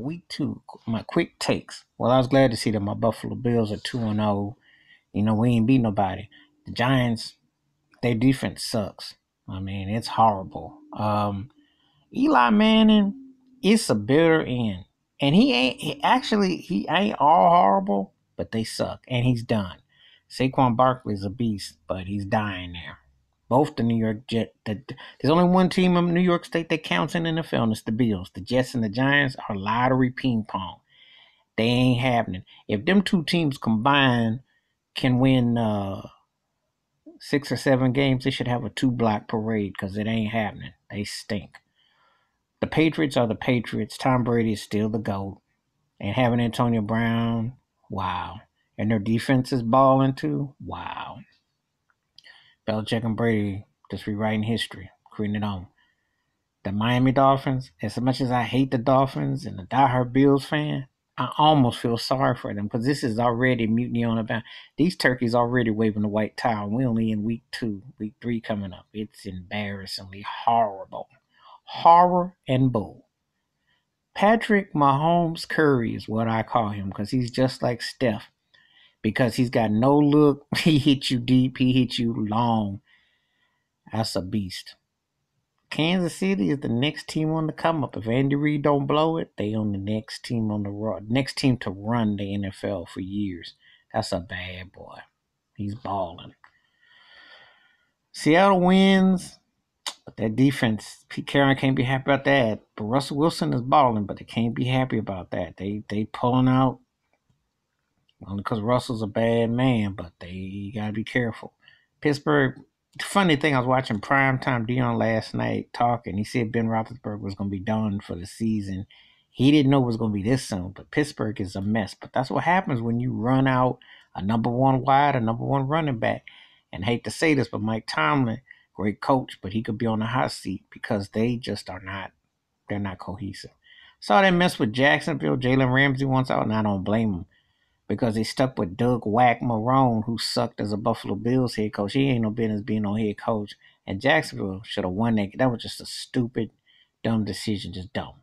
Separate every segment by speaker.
Speaker 1: Week 2, my quick takes. Well, I was glad to see that my Buffalo Bills are 2-0. We ain't beat nobody. The Giants, their defense sucks. I mean, it's horrible. Eli Manning, it's a bitter end. And he ain't all horrible, but they suck. And he's done. Saquon Barkley's a beast, but he's dying there. Both the New York Jets. There's only one team in New York State that counts in the NFL, and it's the Bills. The Jets and the Giants are lottery ping pong. They ain't happening. If them two teams combined can win 6 or 7 games, they should have a 2 block parade because it ain't happening. They stink. The Patriots are the Patriots. Tom Brady is still the GOAT. And having Antonio Brown, wow. And their defense is balling too, wow. Belichick and Brady just rewriting history, creating it on. The Miami Dolphins, as much as I hate the Dolphins and the diehard Bills fan, I almost feel sorry for them because this is already mutiny on about. These turkeys already waving the white towel. We only in week 2, week 3 coming up. It's embarrassingly horrible. Horror and bull. Patrick Mahomes Curry is what I call him because he's just like Steph. Because he's got no look. He hit you deep. He hit you long. That's a beast. Kansas City is the next team on the come up. If Andy Reid don't blow it, they on the next team on the next team to run the NFL for years. That's a bad boy. He's balling. Seattle wins, but that defense, Pete Carroll can't be happy about that. But Russell Wilson is balling, but they can't be happy about that. They pulling out only because Russell's a bad man, but they gotta be careful. Pittsburgh. Funny thing, I was watching Primetime Dion last night talking. He said Ben Roethlisberger was going to be done for the season. He didn't know it was going to be this soon, but Pittsburgh is a mess. But that's what happens when you run out a number one wide, a number one running back. And I hate to say this, but Mike Tomlin, great coach, but he could be on the hot seat because they just are not. They're not cohesive. Saw that mess with Jacksonville. Jalen Ramsey once out, and I don't blame him because they stuck with Doug Whack Marone, who sucked as a Buffalo Bills head coach. He ain't no business being no head coach. And Jacksonville should have won that. That was just a stupid, dumb decision. Just dumb.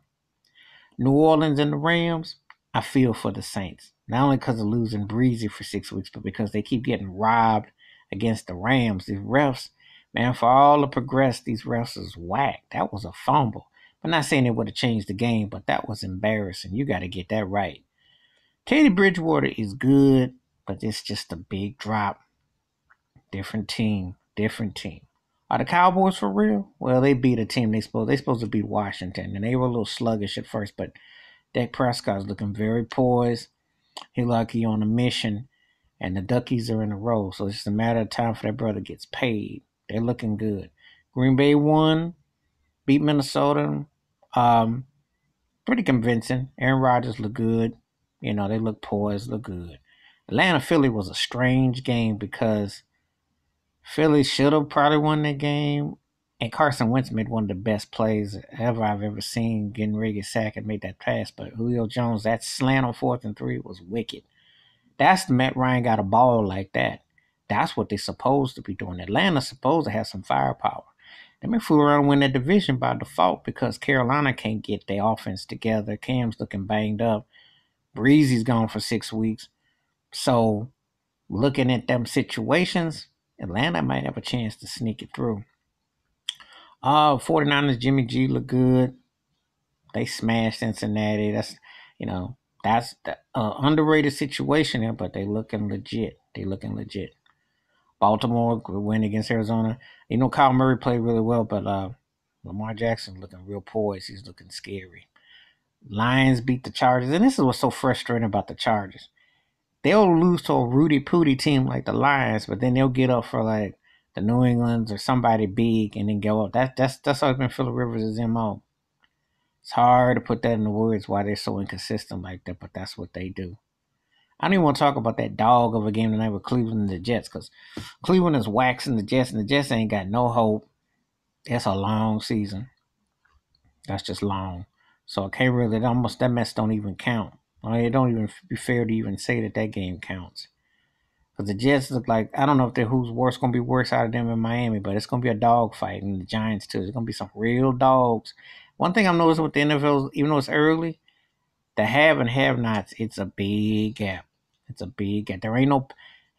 Speaker 1: New Orleans and the Rams, I feel for the Saints. Not only because of losing Breezy for 6 weeks, but because they keep getting robbed against the Rams. These refs, man, for all the progress, these refs is whack. That was a fumble. I'm not saying it would have changed the game, but that was embarrassing. You got to get that right. Teddy Bridgewater is good, but it's just a big drop. Different team, different team. Are the Cowboys for real? Well, they beat a team they supposed to beat Washington, and they were a little sluggish at first, but Dak Prescott's looking very poised. He like he on a mission, and the Duckies are in a row, so it's just a matter of time for that brother gets paid. They're looking good. Green Bay won, beat Minnesota. Um, Pretty convincing. Aaron Rodgers looked good. They look poised, look good. Atlanta Philly was a strange game because Philly should have probably won that game. And Carson Wentz made one of the best plays I've ever seen, getting ready to get sacked and made that pass. But Julio Jones, that slant on 4th and 3 was wicked. That's the Matt Ryan got a ball like that. That's what they're supposed to be doing. Atlanta's supposed to have some firepower. They may fool around and win that division by default because Carolina can't get their offense together. Cam's looking banged up. Breezy's gone for 6 weeks. So, looking at them situations, Atlanta might have a chance to sneak it through. 49ers, Jimmy G look good. They smashed Cincinnati. That's the underrated situation there, but they looking legit. Baltimore win against Arizona. Kyle Murray played really well, but Lamar Jackson looking real poised. He's looking scary. Lions beat the Chargers, and this is what's so frustrating about the Chargers. They'll lose to a Rudy Pooty team like the Lions, but then they'll get up for like the New Englands or somebody big and then go up. That's always been Phillip Rivers' MO. It's hard to put that in the words why they're so inconsistent like that, but that's what they do. I don't even want to talk about that dog of a game tonight with Cleveland and the Jets because Cleveland is waxing the Jets and the Jets ain't got no hope. That's a long season. That's just long. So I can't really, that mess don't even count. It don't even be fair to even say that game counts. Because the Jets look like, I don't know if they're who's worse, going to be worse out of them in Miami, but it's going to be a dog fight. And the Giants, too. There's going to be some real dogs. One thing I'm noticing with the NFL, even though it's early, The have and have nots, it's a big gap. It's a big gap. There ain't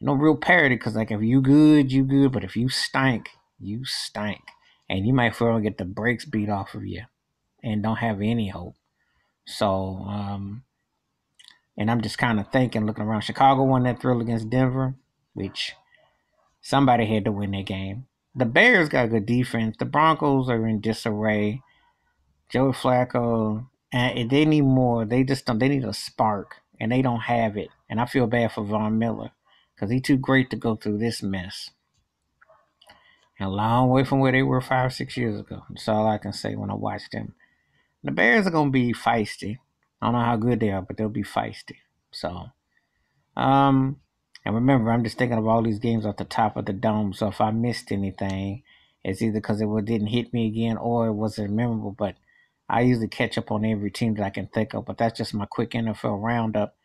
Speaker 1: no real parity because like if you good, you good. But if you stink, you stink, and you might feel get the brakes beat off of you and don't have any hope. So, and I'm just kind of thinking, looking around. Chicago won that thrill against Denver, which somebody had to win that game. The Bears got good defense. The Broncos are in disarray. Joe Flacco, and they need more. They just don't. They need a spark, and they don't have it. And I feel bad for Von Miller because he's too great to go through this mess. And a long way from where they were 5, 6 years ago. That's all I can say when I watch them. The Bears are gonna be feisty. I don't know how good they are, but they'll be feisty. So, um, and remember, I'm just thinking of all these games off the top of the dome. So if I missed anything, it's either because it didn't hit me again or it wasn't memorable. But I usually catch up on every team that I can think of. But that's just my quick NFL roundup.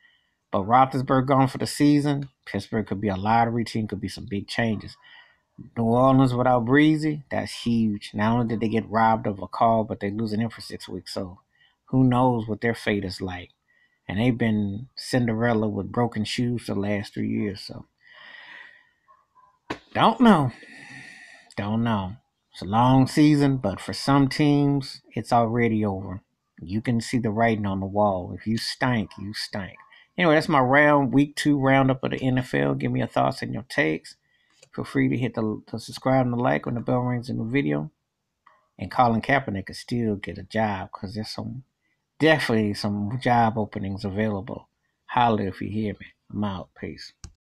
Speaker 1: But Roethlisberger gone for the season. Pittsburgh could be a lottery team. Could be some big changes. New Orleans without Breezy, that's huge. Not only did they get robbed of a call, but they're losing him for 6 weeks. So who knows what their fate is like. And they've been Cinderella with broken shoes the last 3 years. So don't know. Don't know. It's a long season, but for some teams, it's already over. You can see the writing on the wall. If you stink, you stink. Anyway, that's my week 2 roundup of the NFL. Give me your thoughts and your takes. Feel free to hit the subscribe and the like when the bell rings in the video. And Colin Kaepernick could still get a job because there's definitely some job openings available. Holler if you hear me. I'm out. Peace.